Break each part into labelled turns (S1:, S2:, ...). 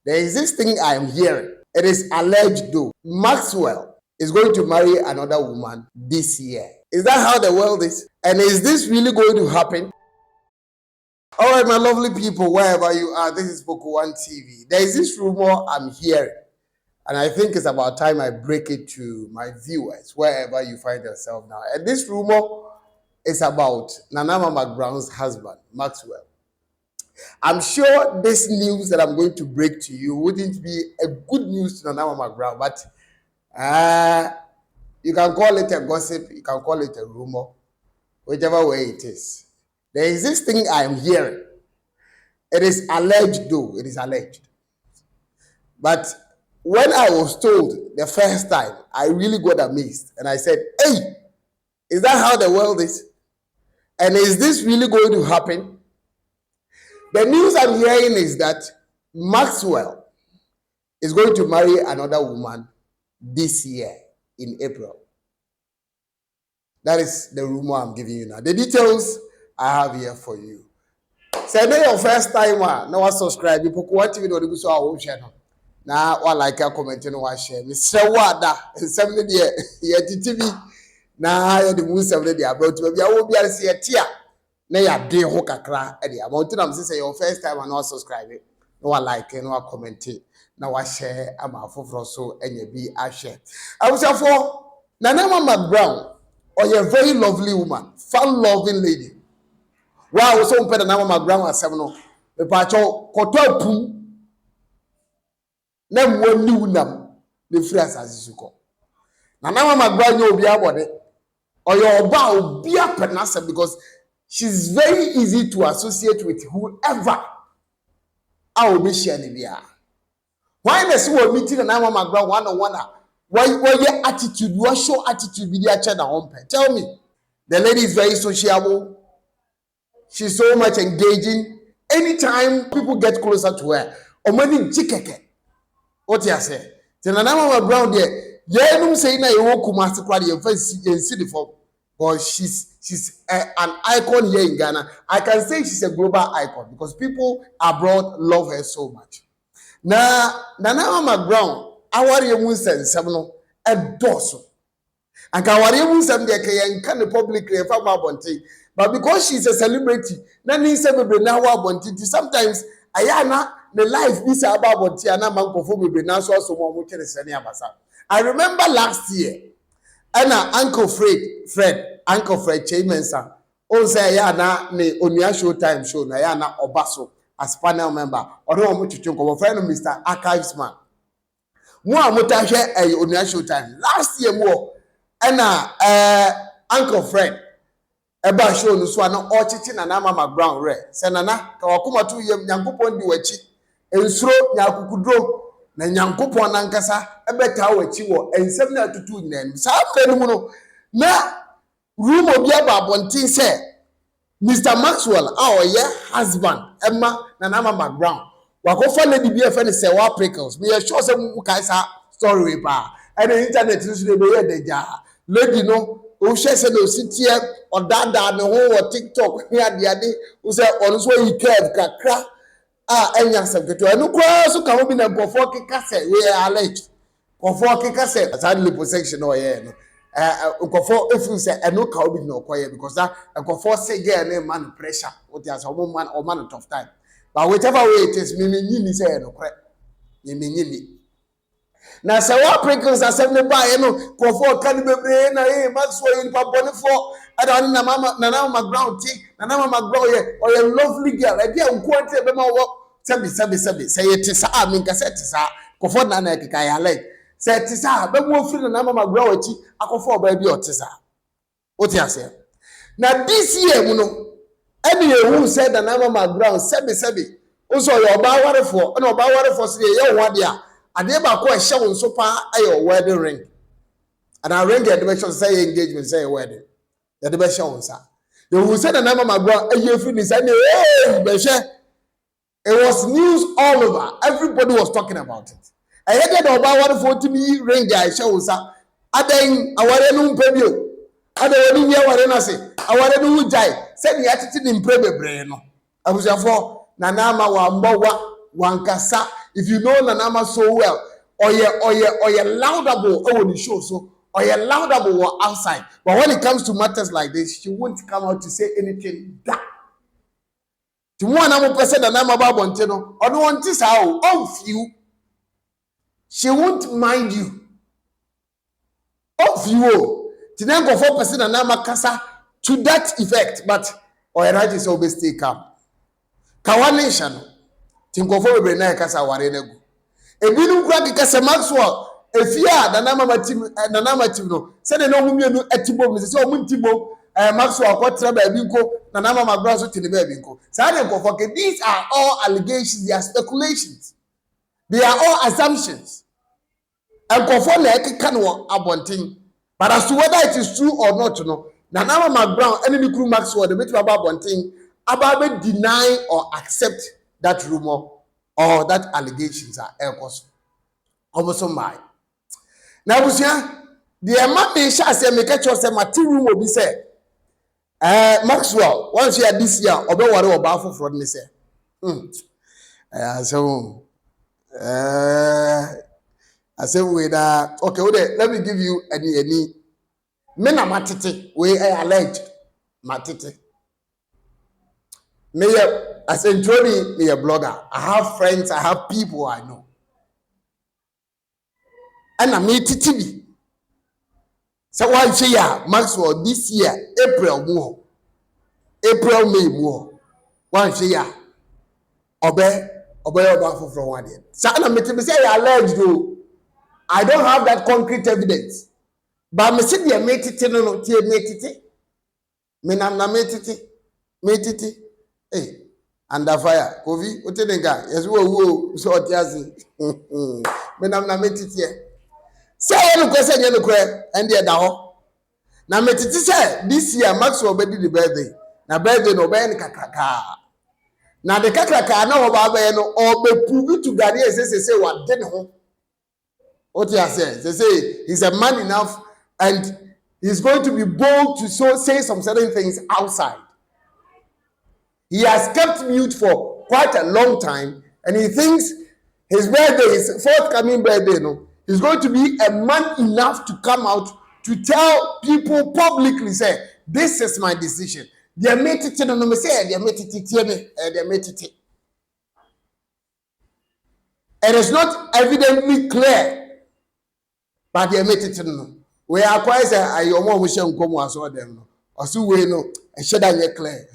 S1: There is this thing I am hearing. It is alleged though. Maxwell is going to marry another woman this year. Is that how the world is? And is this really going to happen? All right, my lovely people, wherever you are, this is Poku One TV. There is this rumor I'm hearing, and I think it's about time I break it to my viewers, wherever you find yourself now. And this rumor is about Nanama Mcbrown's husband, Maxwell. I'm sure this news that I'm going to break to you wouldn't be a good news to Nanama Mcbrown, but you can call it a gossip, you can call it a rumor, whichever way it is. There is this thing I am hearing. It is alleged though, it is alleged. But when I was told the first time, I really got amazed. And I said, hey, is that how the world is? And is this really going to happen? The news I'm hearing is that Maxwell is going to marry another woman this year in April. That is the rumor I'm giving you now. The details I have here for you. Say so, your first time, now subscribe. You put what TV do so our channel. Now, or like a comment and watch share. Mr. Wada, 70 year TV. Now, the moon 70 year about to be. I will be able to see a tear. Now, you day hook cra. Eddie, I want to say your first time and not subscribe. No one like it, no one comment it. Now, I share. I'm a for so and you be a share. I was for Nanama Mcbrown, or you're a very lovely woman, fun-loving lady. Wow, so mpɛ na Mama Mcbrown asɛm no mepacho kɔtɔ pu na mwani unam ne firi asase suko na Mama Mcbrown nye obi abode oyo oba obi apɛ asɛm because she's very easy to associate with whoever a obi share ne bia. Why na se wo meeting na Mama Mcbrown one why your attitude, what show attitude be there na hompe. Tell me. The lady is very sociable. She's so much engaging. Anytime people get closer to her, omani chikeke. What you say? Then Nanama Mcbrown there. Yeah, no say na you kumasi kwadi you first see the form. But she's an icon here in Ghana. I can say she's a global icon because people abroad love her so much. Now, Nanama Mcbrown, our young nsɛm no ɛdɔso. Anka our young nsɛm de ke yɛnka ne publicly ɛfa ma abɔnten. But because she's a celebrity, na ni nsɛm bebre na wa abɔnten. Sometimes ayana the life bi sa aba abɔnten ana mankofo bebre na so aso mo kere sene abasa. I remember last year, Uncle Fred Chaimensa, o say ayana ne onua showtime show na ayana obaso as panel member. Odo mo twetwe nko friend Mr. Archivesman. Mo amotahwe onua showtime. Last year mo Uncle Fred eba show no so na ochichi na Nanama Mcbrown re se nana ka wakoma to yem nyankopon di wachi ensuro nyakukudro na nyankopon nankasa ebeta wachi wo ensem na tutu nyina sa mfani mu no na room obi aba abontin se Mr. Maxwell oye husband Emma Nanama Mcbrown wakofa lady bi efe ne se wa prickles me sure se mu kai sa story pa and the internet so dey be deja lady no o share say no sitie odada ne ho wo TikTok ne ade o say on so yi curve kakra enya sabgeto enu kwa so ka ho bi na nkofo keka say we alleged nkofo keka say that liposuction o ye no nkofo efu say enu ka ho bi na okoye because that nkofo say girl na man pressure o ti as o man tough time but whichever way it is me nyini say no kre me nyini. Na se wa prickles asem ne ba ye no kofo kan bebre na Maxwell in pabone for ada na Nanama Mcbrown ti Nanama Mcbrown ye o ye lovely girl e dia nko ante be ma wo sebi say it is me nka say it is kofo na ekeka ya like say it is be mo firi Nanama Mcbrown achi akofo ba bi o tisa o ti ase na this year mu no eni ehu say Nanama Mcbrown sebi o so yo ba warefo na oba warefo se ye ho ade a ade ba ko ehye won so pa ayo wedding ring and I ring the dimension say engagement say wedding the dimension won sa they will say Nanama Mcbrown ayefi ni say it was news all over. Everybody was talking about it. I heard that about 40 ring guy show sa aden aware no mpebio ade woni wi aware na se aware no wujai say the attitude in prebebre no abusafo Nanama wa mbowa wankasa if you know Nanama so well, or you're laudable on the show, so or you're laudable outside. But when it comes to matters like this, she won't come out to say anything. That to one person that I'm about Monteno, or no one is how of you. She won't mind you. Of you. Then go 4% and I'm a casa to that effect, but or a right is always stay calm. Kawanation. Tinko for be na kasa ware na gu. Ebinu kura di kasa Maxwell efia na nama team no. Se de no mumienu etibom se o muntibom Maxwell kwatra ba bi nko na nama Mcbrown so tini ba bi nko. Sa de nko for these are all allegations, they are speculations. They are all assumptions. And conform na ekeka no abonten. But as to whether it is true or not no. Na nama Mcbrown any ni kru Maxwell the bit about abonten about deny or accept that rumor or that allegations are aircos. Almost my. Now, the man shall say, make a choice, my two room will be said. Maxwell, once you are this year, or what about for fraud, say. So, I say, with okay, let me give you any. Men are matiti, we are alleged matiti. Mayor, as a Tony, me a blogger. I have friends, I have people I know. And I made TV. So why say Maxwell this year, April more. April, May more. Why say obey from one year. So I'm say alleged though. I don't have that concrete evidence. But me say they made it no tie made it. Me na made it. Hey, under fire, Kovi, Utenega, yes, whoa, so tiazi. Menam na metiti. Say you question you and the daho. Na metiti say this year Maxwell be the birthday. Na birthday no be kakaka. Na the kakaka na oba be no or be prove to Ghanaian say what den ho. What you say he's a man enough and he's going to be bold to say some certain things outside. He has kept mute for quite a long time, and he thinks his birthday, his forthcoming birthday, he's going to be a man enough to come out to tell people publicly, say, this is my decision. They made it, no, say, they made it. It is not evidently clear, but they made it. No. We are quite a I almost come as well them. Or so we know, and should I get clear?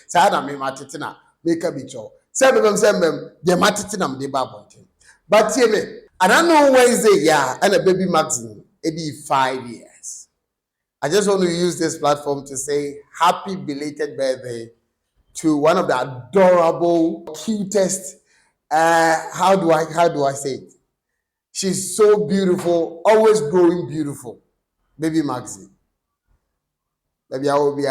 S1: Sada me matitina make a bicho. Seven the matitinam de babontin. But I don't know Wednesday, yeah, and a baby magazine, 85 years. I just want to use this platform to say happy belated birthday to one of the adorable, cutest, how do I say it? She's so beautiful, always growing beautiful. Baby magazine. Baby, I will be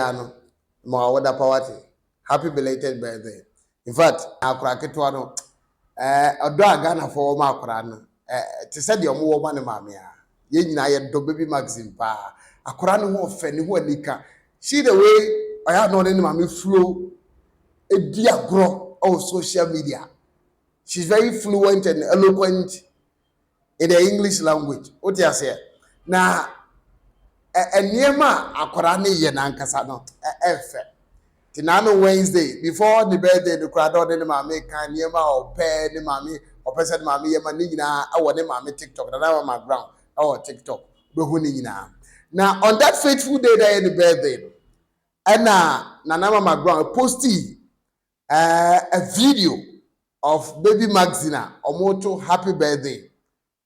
S1: more water poverty. Happy belated birthday. In fact, I crack it one. A dog Ghana for my Quran. To say the more woman, mamma. Yen I do baby magazine pa. A Quran who offend who nika. See the way I have not any mammy flow a dear grow of social media. She's very fluent and eloquent in the English language. What you say? Now, Niema akorane ye nankasa no efe tinano Wednesday before the birthday the crowd on the mama kan niema ope ni mama opese ni mama yema ni nyina awo ni mama TikTok na Mcbrown awo TikTok be hu ni nyina. Now on that fateful day that the birthday and na Mcbrown posted a video of baby Maxina omoto happy birthday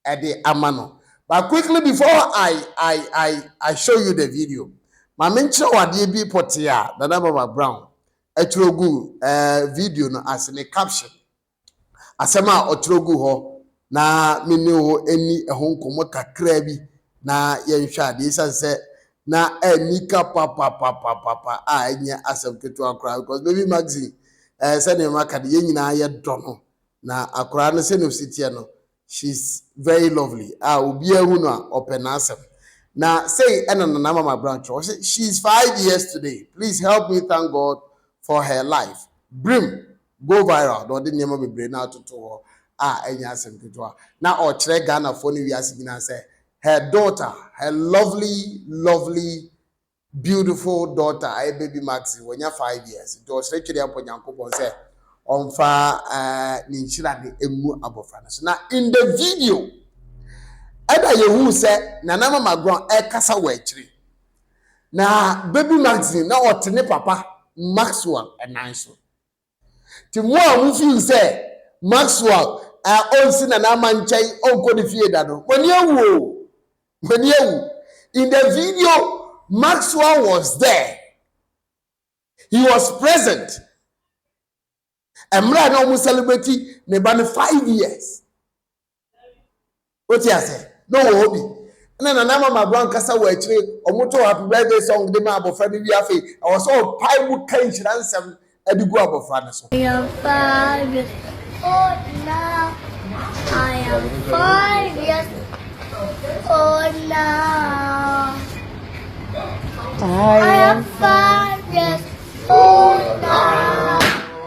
S1: at the Amano. But quickly before I show you the video, my mention what be put here, the name of Mcbrown, a trogu video no as in a caption. Asema otrogu ho na minno eni ehon komo kakra bi na yenhwa de say na enika papa anya asem ketu akra because baby magazine say ne maka de nyina ye dono na akra no se no sitie no. She's very lovely. Obi ehu no open asem. Now say Nana Mcbrown. She's 5 years today. Please help me thank God for her life. Brim go viral. No, didn't never be brain out to any asem kitwa. Now or chere Ghana for we as say her daughter, her lovely, beautiful daughter, I baby Maxi, when you're 5 years. It was actually up on Yanko say on far Ninchira the Emu Abofana. So now in the video, AYEHU said Nanama Mcbrown kasa wechiri. Na baby Maxi na otene papa Maxwell enanso. Ti mo a feel say Maxwell onsi na na manchai onko de fie da no. When you in the video Maxwell was there. He was present. Emra na almost celebrate ne ban 5 years. What you say? No hobby. Na Nanama Mcbrown kasa wa chire omoto happy birthday song de ma abofra ni wi afi. I was all Bible kan chiransem adigu abofra ne so.
S2: I am 5 years old now. I am 5 years old now. I am 5 years old now.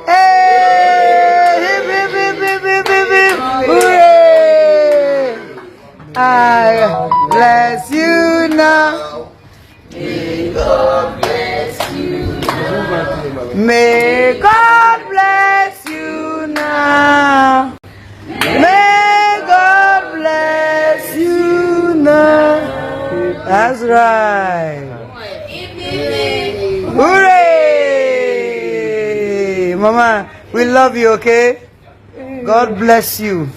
S3: Hey, hip, hip, hip, hip, hip, hip, hip. Hooray! I bless you now. May God bless you now. May God bless you now. May God bless you now. That's right. Hooray! Mama, we love you, okay? God bless you.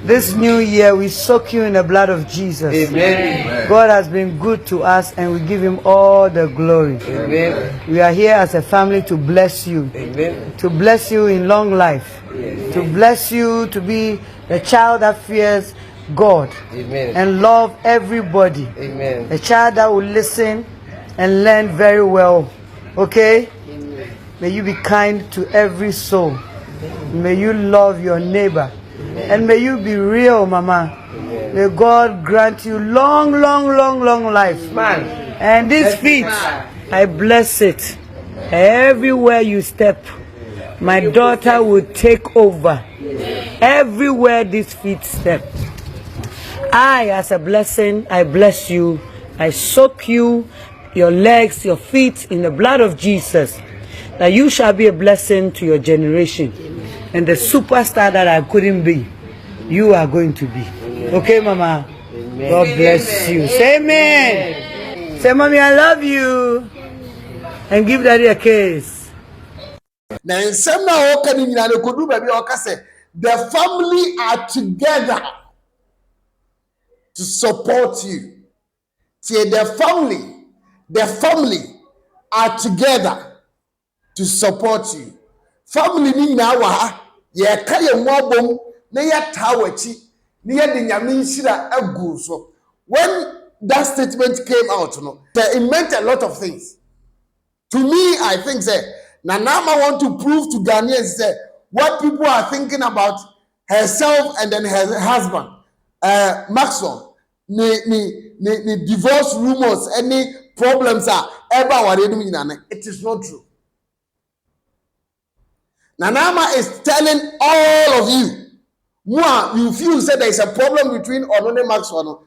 S3: This new year, we soak you in the blood of Jesus. Amen. God has been good to us and we give him all the glory. Amen. We are here as a family to bless you. Amen. To bless you in long life. Amen. To bless you to be a child that fears God. Amen. And love everybody. Amen. A child that will listen and learn very well. Okay? Amen. May you be kind to every soul. May you love your neighbor. And may you be real, Mama. Amen. May God grant you long life. Man. And these feet, I bless it. Everywhere you step, my daughter will take over. Everywhere these feet step. I, as a blessing, I bless you. I soak you, your legs, your feet in the blood of Jesus. That you shall be a blessing to your generation. And the superstar that I couldn't be, you are going to be. Amen. Okay, Mama? Amen. God bless you. Say amen. Amen. Say, Mommy, I love you. And give Daddy a kiss.
S1: Now, in some the family are together to support you. See, the family are together to support you. Family ni na wa ye ka ye mwabom na ye tawachi na ye de nyame nhira agu so. When that statement came out, it meant a lot of things. To me, I think say Nanama want to prove to Ghanaians say what people are thinking about herself and then her husband, Maxwell, the divorce rumors, any problems are ever it is not true. Nanama is telling all of you, you feel say there is a problem between Onone Maxwell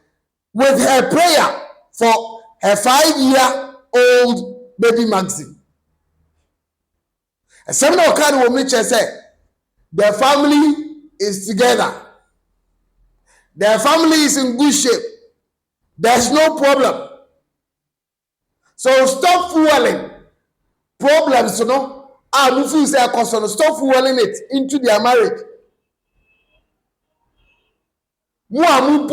S1: with her prayer for her 5-year-old baby Maxi. A seminar card will make say their family is together. Their family is in good shape. There's no problem. So stop fueling problems, stop fueling it into their marriage. Nanama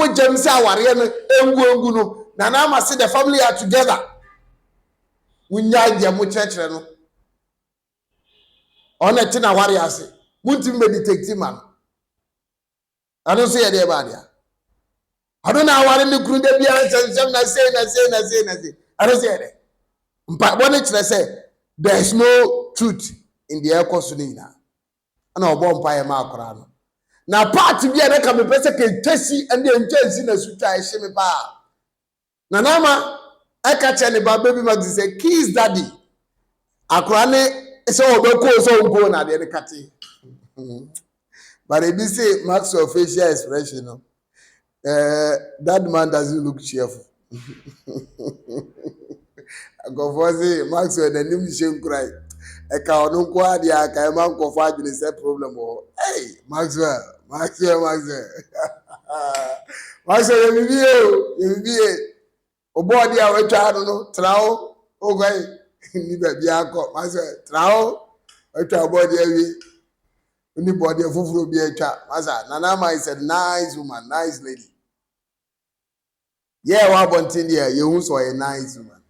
S1: say the family are together. On a tina warriors, Muntim meditating man. I don't say a bad. I don't know what in the group they be answering. I say. I don't say it. But when it's say there is no truth in the air consulina. I know bomb by Macron. Now, part to be a record of person Tessie and the intense in a sutra shimmy bar. Nanama, I catch any baby Maxi say, Keys daddy. Akrane is all the course on going at the Kati. But if you say Maxwell facial expression, that man doesn't look cheerful. Go for say Maxwell the name shame cry. I can't no kwa dia ka man ko fa adwene say problem o. Hey, Maxwell. Maxwell, you be obo dia we twa no trao o gai ni ba bia ko Maxwell trao we twa obo dia wi ni body fufuro bi atwa masa Nana Ma is a nice woman, nice lady. Yeah, wa bontin there, you so a nice woman.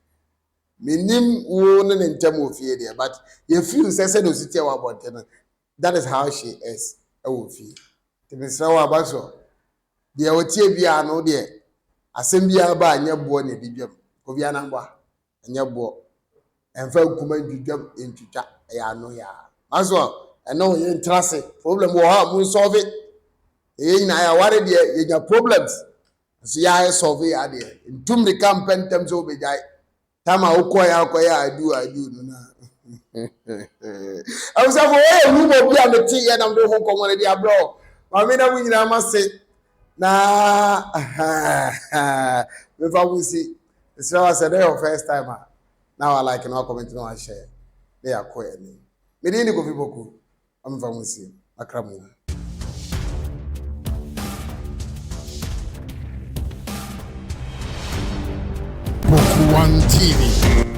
S1: Minim wo ne ntem ofie there, but you feel say no city wa bontin. That is how she is. E wo fie. Ti be sra wa ba so. There otie bia no there. Asem bia ba anya bo na bidwam. Ko bia na ngwa. Anya bo. Emfa kuma dwudwam entwitwa ya no ya. Maso no you trust problem wo ha mu solve it. E na ya ware there you got problems. So ya solve ya there. Ntum de campaign tem so be jai. Tama ukoya I do no na. I was like, who will be on the tea and I'm doing home dia bro. Mami na we nyina ma say na if I will see. So I said your first time. Now I like no comment no I share. They are quiet me. Me dey go fi Poku. I'm fa will see. Akramu.
S2: Poku One TV.